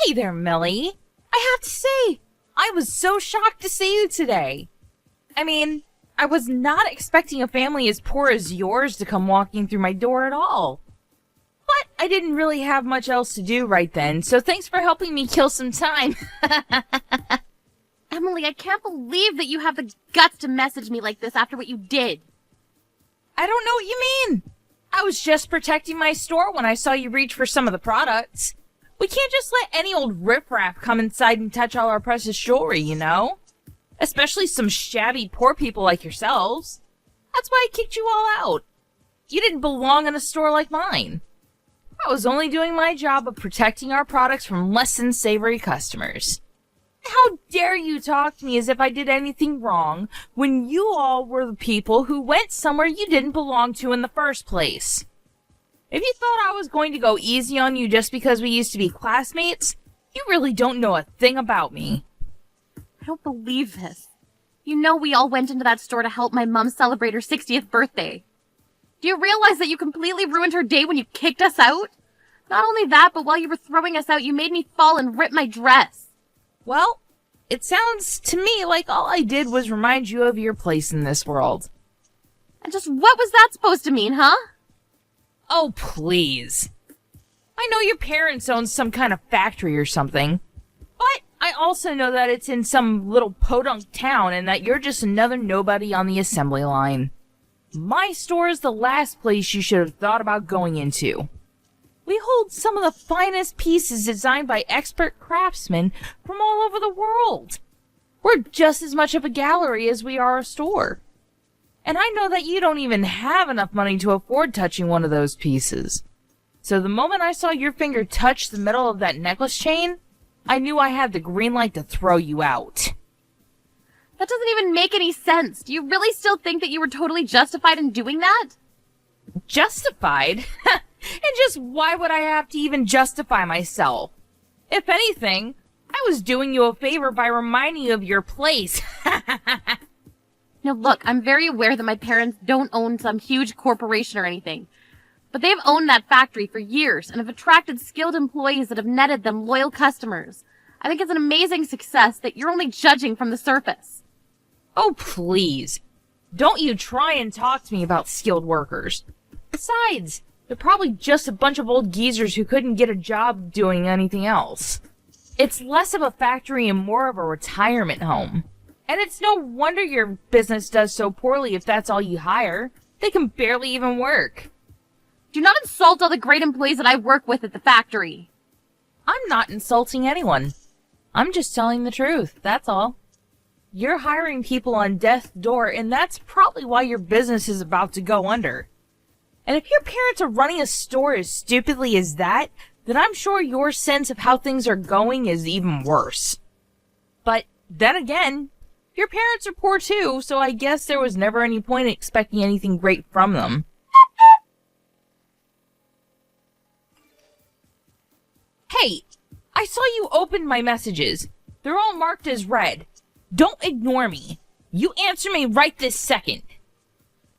Hey there, Millie. I have to say, I was so shocked to see you today. I mean, I was not expecting a family as poor as yours to come walking through my door at all. But I didn't really have much else to do right then, so thanks for helping me kill some time. Emily, I can't believe that you have the guts to message me like this after what you did. I don't know what you mean. I was just protecting my store when I saw you reach for some of the products. We can't just let any old riffraff come inside and touch all our precious jewelry, you know? Especially some shabby poor people like yourselves. That's why I kicked you all out. You didn't belong in a store like mine. I was only doing my job of protecting our products from less than savory customers. How dare you talk to me as if I did anything wrong when you all were the people who went somewhere you didn't belong to in the first place? If you thought I was going to go easy on you just because we used to be classmates, you really don't know a thing about me. I don't believe this. You know we all went into that store to help my mom celebrate her 60th birthday. Do you realize that you completely ruined her day when you kicked us out? Not only that, but while you were throwing us out, you made me fall and rip my dress. Well, it sounds to me like all I did was remind you of your place in this world. And just what was that supposed to mean, huh? Oh, please. I know your parents own some kind of factory or something, but I also know that it's in some little podunk town and that you're just another nobody on the assembly line. My store is the last place you should have thought about going into. We hold some of the finest pieces designed by expert craftsmen from all over the world. We're just as much of a gallery as we are a store. And I know that you don't even have enough money to afford touching one of those pieces. So the moment I saw your finger touch the metal of that necklace chain, I knew I had the green light to throw you out. That doesn't even make any sense. Do you really still think that you were totally justified in doing that? Justified? And just why would I have to even justify myself? If anything, I was doing you a favor by reminding you of your place. Now look, I'm very aware that my parents don't own some huge corporation or anything. But they've owned that factory for years and have attracted skilled employees that have netted them loyal customers. I think it's an amazing success that you're only judging from the surface. Oh, please. Don't you try and talk to me about skilled workers. Besides, they're probably just a bunch of old geezers who couldn't get a job doing anything else. It's less of a factory and more of a retirement home. And it's no wonder your business does so poorly if that's all you hire. They can barely even work. Do not insult all the great employees that I work with at the factory. I'm not insulting anyone. I'm just telling the truth, that's all. You're hiring people on death's door, and that's probably why your business is about to go under. And if your parents are running a store as stupidly as that, then I'm sure your sense of how things are going is even worse. But then again, your parents are poor too, so I guess there was never any point in expecting anything great from them. Hey, I saw you open my messages. They're all marked as read. Don't ignore me. You answer me right this second.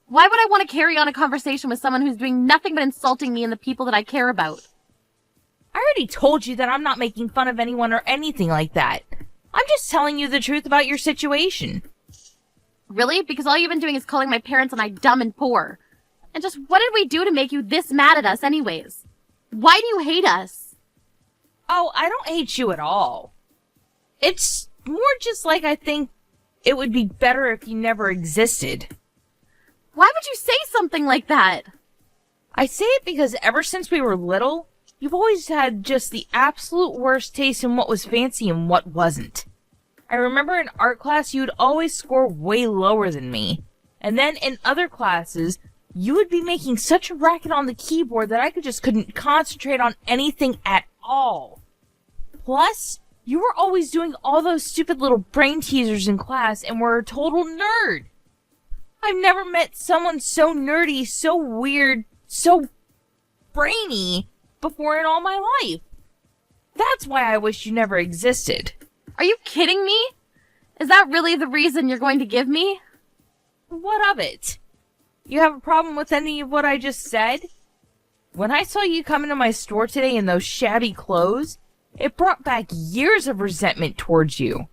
Why would I want to carry on a conversation with someone who's doing nothing but insulting me and the people that I care about? I already told you that I'm not making fun of anyone or anything like that. I'm just telling you the truth about your situation. Really? Because all you've been doing is calling my parents and I dumb and poor. And just what did we do to make you this mad at us anyways? Why do you hate us? Oh, I don't hate you at all. It's more just like I think it would be better if you never existed. Why would you say something like that? I say it because ever since we were little, you've always had just the absolute worst taste in what was fancy and what wasn't. I remember in art class you'd always score way lower than me. And then in other classes, you would be making such a racket on the keyboard that I couldn't concentrate on anything at all. Plus, you were always doing all those stupid little brain teasers in class and were a total nerd. I've never met someone so nerdy, so weird, so brainy before in all my life. That's why I wish you never existed. Are you kidding me? Is that really the reason you're going to give me? What of it? You have a problem with any of what I just said? When I saw you come into my store today in those shabby clothes, It brought back years of resentment towards you.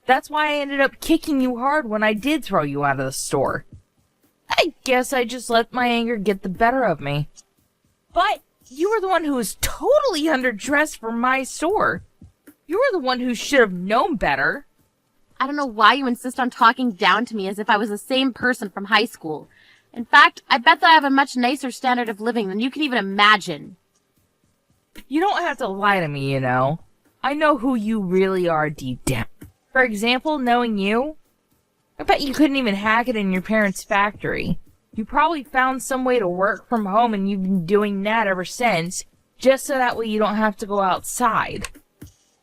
That's why I ended up kicking you hard when I did throw you out of the store. I guess I just let my anger get the better of me. But you were the one who was totally underdressed for my store. You were the one who should have known better. I don't know why you insist on talking down to me as if I was the same person from high school. In fact, I bet that I have a much nicer standard of living than you can even imagine. You don't have to lie to me, you know. I know who you really are deep down. For example, knowing you, I bet you couldn't even hack it in your parents' factory. You probably found some way to work from home and you've been doing that ever since, just so that way you don't have to go outside.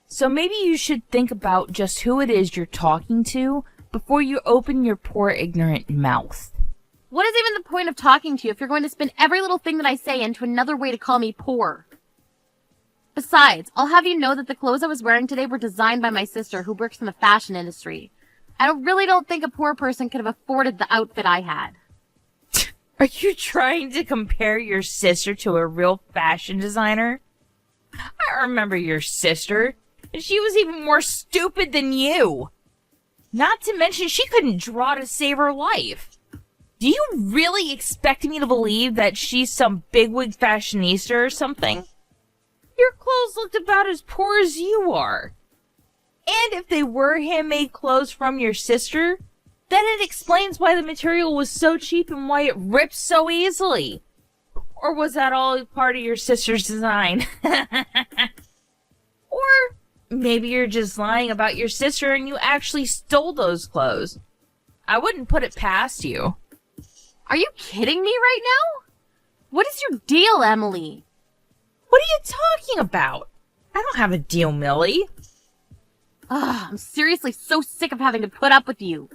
So maybe you should think about just who it is you're talking to before you open your poor ignorant mouth. What is even the point of talking to you if you're going to spin every little thing that I say into another way to call me poor? Besides, I'll have you know that the clothes I was wearing today were designed by my sister who works in the fashion industry. I really don't think a poor person could have afforded the outfit I had. Are you trying to compare your sister to a real fashion designer? I remember your sister, and she was even more stupid than you. Not to mention she couldn't draw to save her life. Do you really expect me to believe that she's some bigwig fashionista or something? Your clothes looked about as poor as you are. And if they were handmade clothes from your sister, then it explains why the material was so cheap and why it rips so easily. Or was that all part of your sister's design? Or maybe you're just lying about your sister and you actually stole those clothes. I wouldn't put it past you. Are you kidding me right now? What is your deal, Emily? What are you talking about? I don't have a deal, Millie. Ugh, I'm seriously so sick of having to put up with you.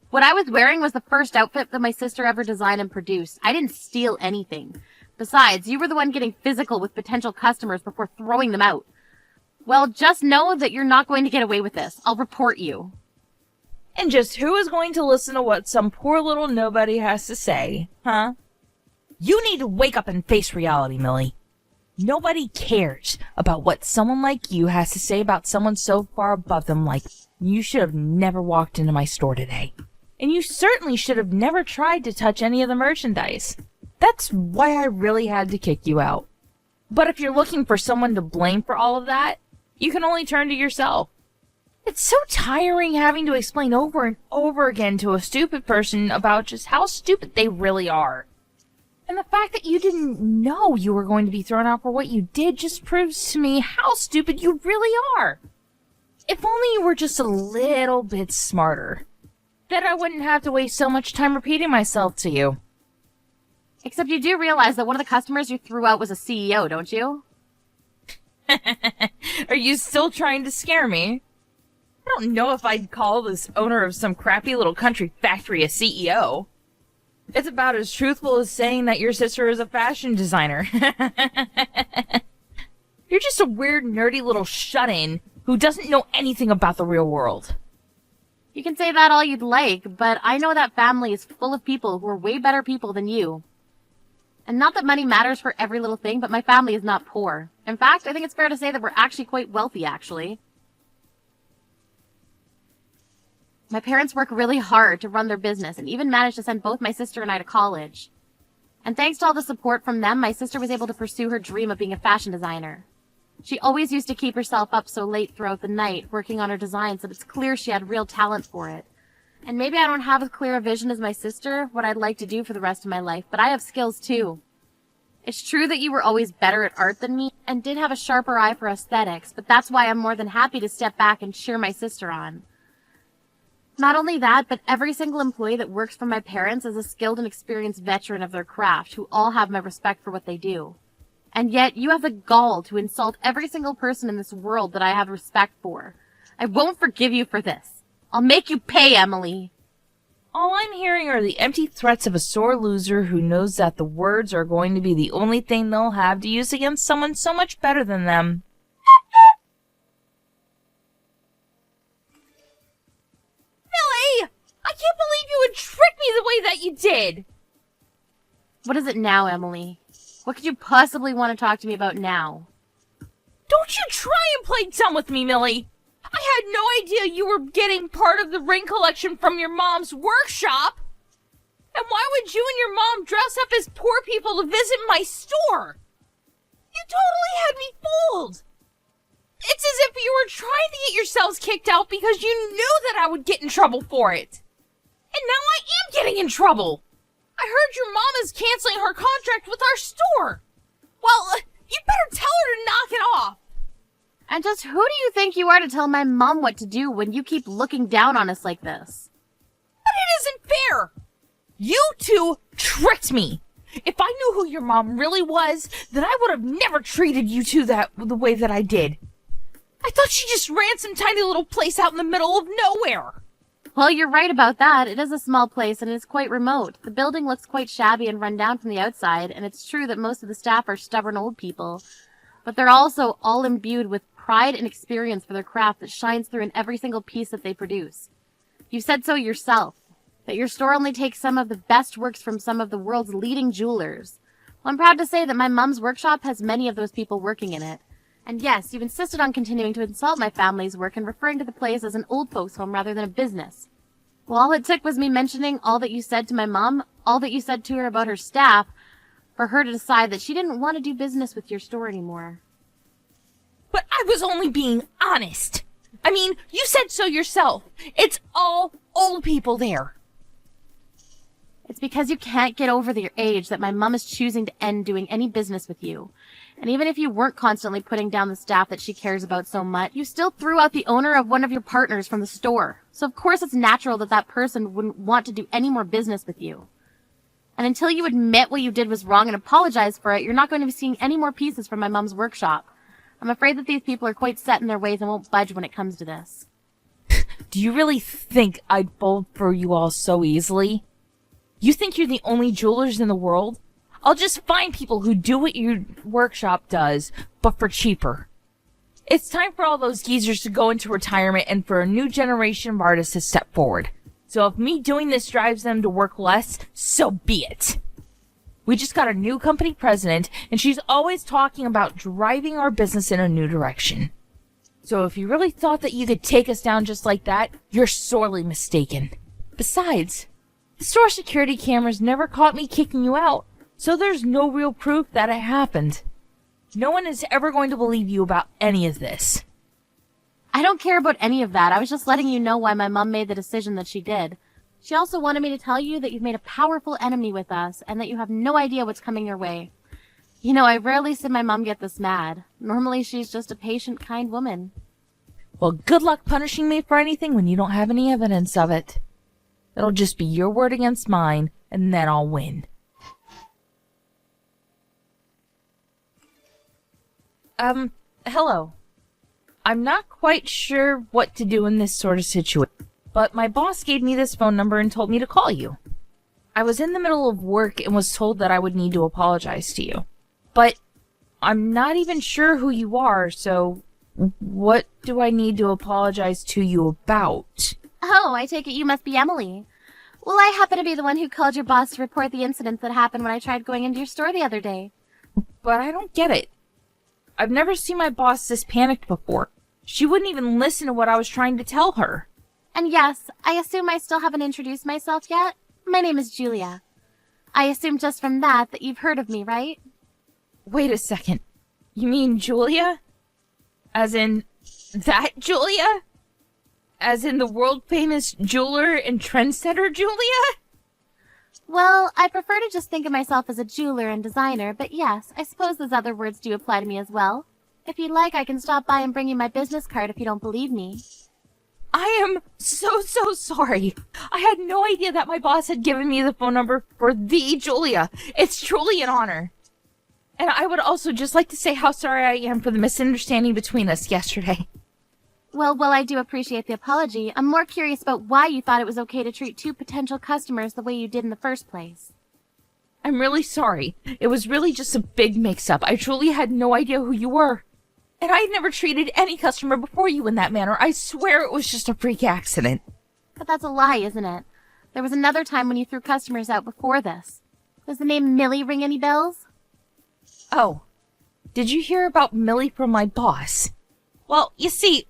What I was wearing was the first outfit that my sister ever designed and produced. I didn't steal anything. Besides, you were the one getting physical with potential customers before throwing them out. Well, just know that you're not going to get away with this. I'll report you. And just who is going to listen to what some poor little nobody has to say, huh? You need to wake up and face reality, Millie. Nobody cares about what someone like you has to say about someone so far above them like, you should have never walked into my store today. And you certainly should have never tried to touch any of the merchandise. That's why I really had to kick you out. But if you're looking for someone to blame for all of that, you can only turn to yourself. It's so tiring having to explain over and over again to a stupid person about just how stupid they really are. And the fact that you didn't know you were going to be thrown out for what you did just proves to me how stupid you really are. If only you were just a little bit smarter, then I wouldn't have to waste so much time repeating myself to you. Except you do realize that one of the customers you threw out was a CEO, don't you? Are you still trying to scare me? I don't know if I'd call this owner of some crappy little country factory a CEO. It's about as truthful as saying that your sister is a fashion designer. You're just a weird, nerdy little shut-in who doesn't know anything about the real world. You can say that all you'd like, but I know that family is full of people who are way better people than you. And not that money matters for every little thing, but my family is not poor. In fact, I think it's fair to say that we're actually quite wealthy, actually. My parents work really hard to run their business and even managed to send both my sister and I to college. And thanks to all the support from them, my sister was able to pursue her dream of being a fashion designer. She always used to keep herself up so late throughout the night, working on her designs, that it's clear she had real talent for it. And maybe I don't have as clear a vision as my sister, what I'd like to do for the rest of my life, but I have skills too. It's true that you were always better at art than me, and did have a sharper eye for aesthetics, but that's why I'm more than happy to step back and cheer my sister on. Not only that, but every single employee that works for my parents is a skilled and experienced veteran of their craft, who all have my respect for what they do. And yet, you have the gall to insult every single person in this world that I have respect for. I won't forgive you for this. I'll make you pay, Emily. All I'm hearing are the empty threats of a sore loser who knows that the words are going to be the only thing they'll have to use against someone so much better than them. Millie! I can't believe you would trick me the way that you did! What is it now, Emily? What could you possibly want to talk to me about now? Don't Don't you try and play dumb with me, Millie. I had no idea you were getting part of the ring collection from your mom's workshop. And why would you and your mom dress up as poor people to visit my store? You totally had me fooled. It's as if you were trying to get yourselves kicked out because you knew that I would get in trouble for it. And now I am getting in trouble. I heard your mom is canceling her contract with our store. Well, you better tell her to knock it off. And just who do you think you are to tell my mom what to do when you keep looking down on us like this? But it isn't fair. You two tricked me. If I knew who your mom really was, then I would have never treated you two the way that I did. I thought she just ran some tiny little place out in the middle of nowhere. Well, you're right about that. It is a small place and it is quite remote. The building looks quite shabby and run down from the outside, and it's true that most of the staff are stubborn old people. But they're also all imbued with pride and experience for their craft that shines through in every single piece that they produce. You've said so yourself, that your store only takes some of the best works from some of the world's leading jewelers. Well, I'm proud to say that my mom's workshop has many of those people working in it. And yes, you've insisted on continuing to insult my family's work and referring to the place as an old folks' home rather than a business. Well, all it took was me mentioning all that you said to my mom, all that you said to her about her staff, for her to decide that she didn't want to do business with your store anymore. But I was only being honest. I mean, you said so yourself. It's all old people there. It's because you can't get over your age that my mom is choosing to end doing any business with you. And even if you weren't constantly putting down the staff that she cares about so much, you still threw out the owner of one of your partners from the store. So of course it's natural that that person wouldn't want to do any more business with you. And until you admit what you did was wrong and apologize for it, you're not going to be seeing any more pieces from my mom's workshop. I'm afraid that these people are quite set in their ways and won't budge when it comes to this. Do you really think I'd fold for you all so easily? You think you're the only jewelers in the world? I'll just find people who do what your workshop does, but for cheaper. It's time for all those geezers to go into retirement and for a new generation of artists to step forward. So if me doing this drives them to work less, so be it. We just got a new company president, and she's always talking about driving our business in a new direction. So if you really thought that you could take us down just like that, you're sorely mistaken. Besides, the store security cameras never caught me kicking you out, so there's no real proof that it happened. No one is ever going to believe you about any of this. I don't care about any of that. I was just letting you know why my mom made the decision that she did. She also wanted me to tell you that you've made a powerful enemy with us and that you have no idea what's coming your way. You know, I rarely see my mom get this mad. Normally she's just a patient, kind woman. Well, good luck punishing me for anything when you don't have any evidence of it. It'll just be your word against mine, and then I'll win. Hello. I'm not quite sure what to do in this sort of situation, but my boss gave me this phone number and told me to call you. I was in the middle of work and was told that I would need to apologize to you. But I'm not even sure who you are, so what do I need to apologize to you about? Oh, I take it you must be Emily. Well, I happen to be the one who called your boss to report the incident that happened when I tried going into your store the other day. But I don't get it. I've never seen my boss this panicked before. She wouldn't even listen to what I was trying to tell her. And yes, I assume I still haven't introduced myself yet. My name is Julia. I assume just from that you've heard of me, right? Wait a second. You mean Julia? As in that Julia? As in the world-famous jeweler and trendsetter Julia? Well, I prefer to just think of myself as a jeweler and designer, but yes, I suppose those other words do apply to me as well. If you'd like, I can stop by and bring you my business card if you don't believe me. I am so sorry. I had no idea that my boss had given me the phone number for the Julia. It's truly an honor. And I would also just like to say how sorry I am for the misunderstanding between us yesterday. Well, while I do appreciate the apology, I'm more curious about why you thought it was okay to treat two potential customers the way you did in the first place. I'm really sorry. It was really just a big mix-up. I truly had no idea who you were. And I had never treated any customer before you in that manner. I swear it was just a freak accident. But that's a lie, isn't it? There was another time when you threw customers out before this. Does the name Millie ring any bells? Oh, did you hear about Millie from my boss? Well, you see,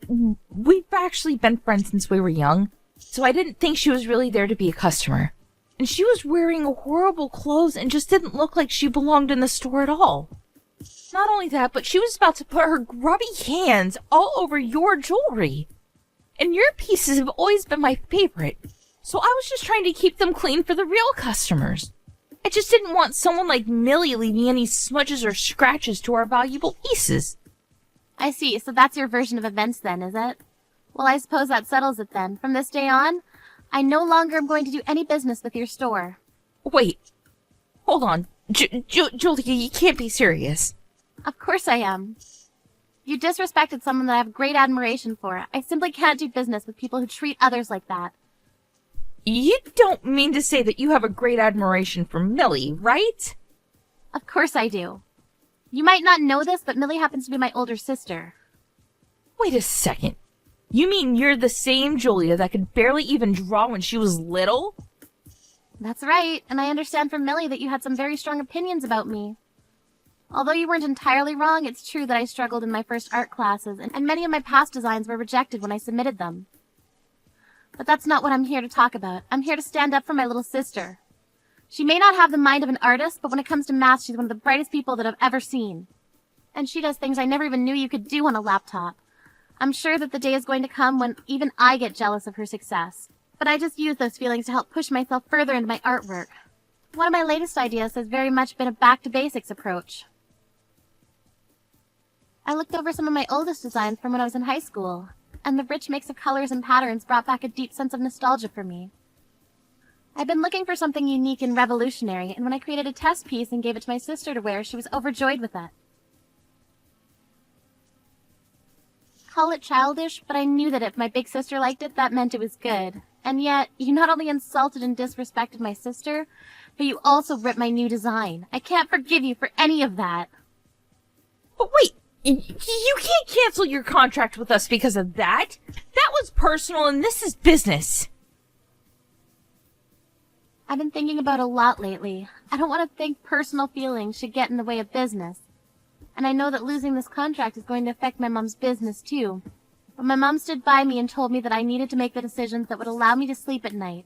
we've actually been friends since we were young, so I didn't think she was really there to be a customer. And she was wearing horrible clothes and just didn't look like she belonged in the store at all. Not only that, but she was about to put her grubby hands all over your jewelry. And your pieces have always been my favorite, so I was just trying to keep them clean for the real customers. I just didn't want someone like Millie leaving any smudges or scratches to our valuable pieces. I see, so that's your version of events then, is it? Well, I suppose that settles it then. From this day on, I no longer am going to do any business with your store. Wait. Hold on. Julia, you can't be serious. Of course I am. You disrespected someone that I have great admiration for. I simply can't do business with people who treat others like that. You don't mean to say that you have a great admiration for Millie, right? Of course I do. You might not know this, but Millie happens to be my older sister. Wait a second. You mean you're the same Julia that could barely even draw when she was little? That's right, and I understand from Millie that you had some very strong opinions about me. Although you weren't entirely wrong, it's true that I struggled in my first art classes, and many of my past designs were rejected when I submitted them. But that's not what I'm here to talk about. I'm here to stand up for my little sister. She may not have the mind of an artist, but when it comes to math, she's one of the brightest people that I've ever seen. And she does things I never even knew you could do on a laptop. I'm sure that the day is going to come when even I get jealous of her success. But I just use those feelings to help push myself further into my artwork. One of my latest ideas has very much been a back-to-basics approach. I looked over some of my oldest designs from when I was in high school, and the rich mix of colors and patterns brought back a deep sense of nostalgia for me. I've been looking for something unique and revolutionary, and when I created a test piece and gave it to my sister to wear, she was overjoyed with it. Call it childish, but I knew that if my big sister liked it, that meant it was good. And yet, you not only insulted and disrespected my sister, but you also ripped my new design. I can't forgive you for any of that. But wait! You can't cancel your contract with us because of that. That was personal and this is business. I've been thinking about a lot lately. I don't want to think personal feelings should get in the way of business. And I know that losing this contract is going to affect my mom's business too. But my mom stood by me and told me that I needed to make the decisions that would allow me to sleep at night.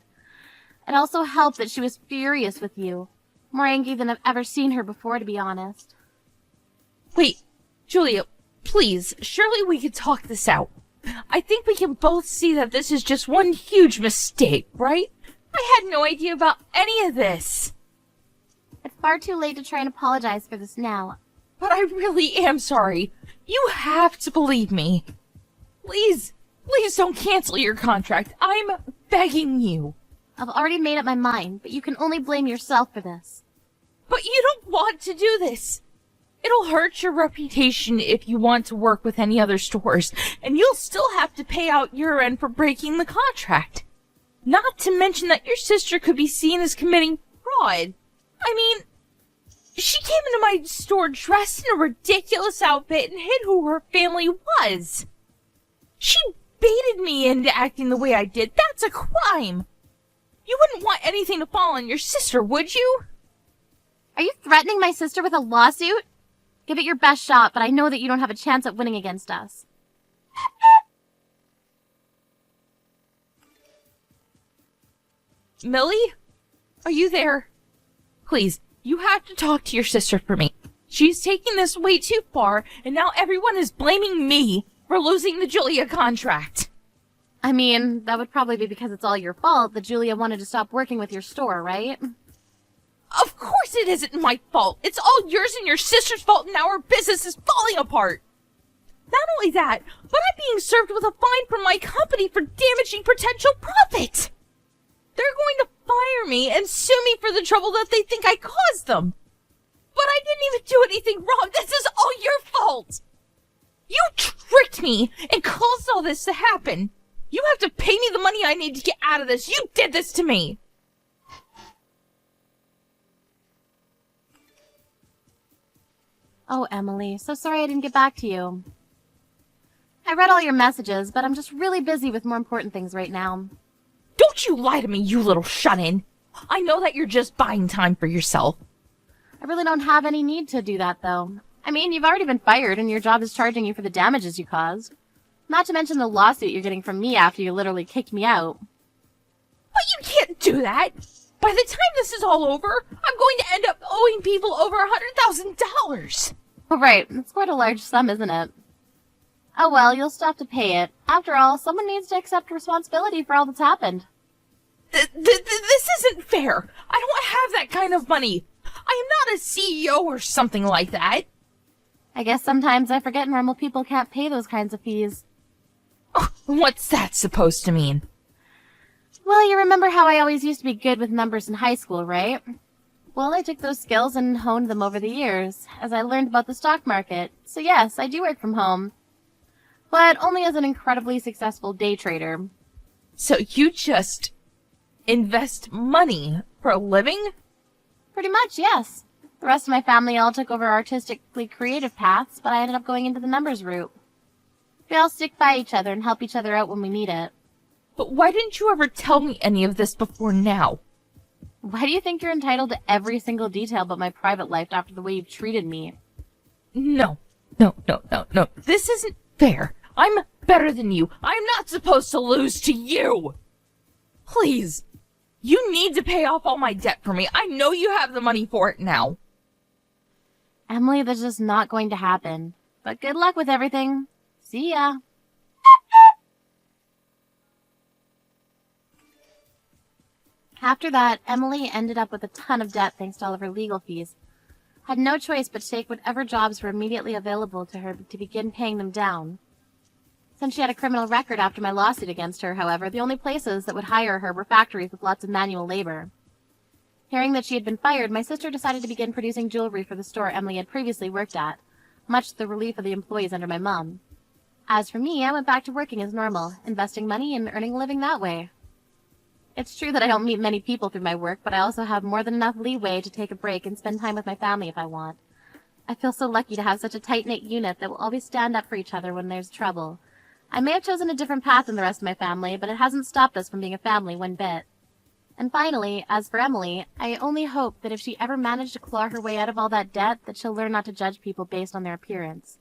It also helped that she was furious with you. More angry than I've ever seen her before, to be honest. Wait. Julia, please, surely we could talk this out. I think we can both see that this is just one huge mistake, right? I had no idea about any of this. It's far too late to try and apologize for this now. But I really am sorry. You have to believe me. Please don't cancel your contract. I'm begging you. I've already made up my mind, but you can only blame yourself for this. But you don't want to do this. It'll hurt your reputation if you want to work with any other stores, and you'll still have to pay out your end for breaking the contract. Not to mention that your sister could be seen as committing fraud. I mean, she came into my store dressed in a ridiculous outfit and hid who her family was. She baited me into acting the way I did. That's a crime. You wouldn't want anything to fall on your sister, would you? Are you threatening my sister with a lawsuit? Give it your best shot, but I know that you don't have a chance at winning against us. Millie? Are you there? Please, you have to talk to your sister for me. She's taking this way too far, and now everyone is blaming me for losing the Julia contract. I mean, that would probably be because it's all your fault that Julia wanted to stop working with your store, right? Of course it isn't my fault. It's all yours and your sister's fault, and now our business is falling apart. Not only that, but I'm being served with a fine from my company for damaging potential profit. They're going to fire me and sue me for the trouble that they think I caused them. But I didn't even do anything wrong. This is all your fault. You tricked me and caused all this to happen. You have to pay me the money I need to get out of this. You did this to me. Oh, Emily, so sorry I didn't get back to you. I read all your messages, but I'm just really busy with more important things right now. Don't you lie to me, you little shut-in. I know that you're just buying time for yourself. I really don't have any need to do that, though. I mean, you've already been fired, and your job is charging you for the damages you caused. Not to mention the lawsuit you're getting from me after you literally kicked me out. But you can't do that! By the time this is all over, I'm going to end up owing people over $100,000! Well, right. It's quite a large sum, isn't it? Oh well, you'll still have to pay it. After all, someone needs to accept responsibility for all that's happened. This isn't fair! I don't have that kind of money! I am not a CEO or something like that! I guess sometimes I forget normal people can't pay those kinds of fees. What's that supposed to mean? Well, you remember how I always used to be good with numbers in high school, right? Well, I took those skills and honed them over the years, as I learned about the stock market. So yes, I do work from home. But only as an incredibly successful day trader. So you just invest money for a living? Pretty much, yes. The rest of my family all took over artistically creative paths, but I ended up going into the numbers route. We all stick by each other and help each other out when we need it. But why didn't you ever tell me any of this before now? Why do you think you're entitled to every single detail about my private life after the way you've treated me? No. This isn't fair. I'm better than you. I'm not supposed to lose to you. Please. You need to pay off all my debt for me. I know you have the money for it now. Emily, that's just not going to happen. But good luck with everything. See ya. After that, Emily ended up with a ton of debt thanks to all of her legal fees. Had no choice but to take whatever jobs were immediately available to her to begin paying them down. Since she had a criminal record after my lawsuit against her, however, the only places that would hire her were factories with lots of manual labor. Hearing that she had been fired, my sister decided to begin producing jewelry for the store Emily had previously worked at, much to the relief of the employees under my mom. As for me, I went back to working as normal, investing money and earning a living that way. It's true that I don't meet many people through my work, but I also have more than enough leeway to take a break and spend time with my family if I want. I feel so lucky to have such a tight-knit unit that will always stand up for each other when there's trouble. I may have chosen a different path than the rest of my family, but it hasn't stopped us from being a family one bit. And finally, as for Emily, I only hope that if she ever managed to claw her way out of all that debt, that she'll learn not to judge people based on their appearance.